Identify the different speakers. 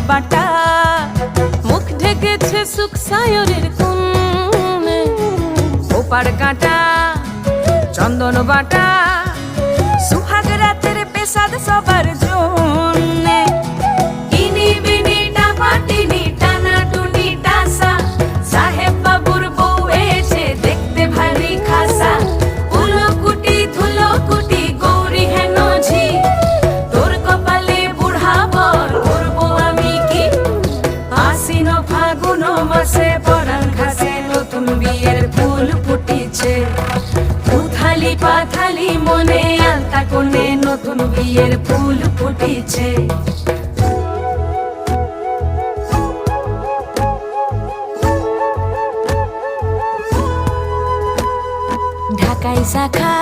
Speaker 1: বাটা, মুখ ঢেকেছে সুখ সায়রের কোণে, ওপার কাটা চন্দন বাটা, সুহাগ রাতের পেশাদ সবার জন্যে। ইনি বিনি টাপাটিনি টানা টুনি টাসা, সাহেব বাবুর বউ এসে দেখতে ভারী খাসা। উলকুটি ধুলকুটি গৌরী হেন ঝি, তোর কপালে বুড়া বর করবো আমি কি। আশ্বিন ফাগুন মাসে পরাণ ঘাসে নতুন বিয়ের ফুল ফুটিছে। উথালি পাথালি মনে আলতা কোণে নতুন বিয়ের ফুল ফুটিছে। ঢাকাই শাখা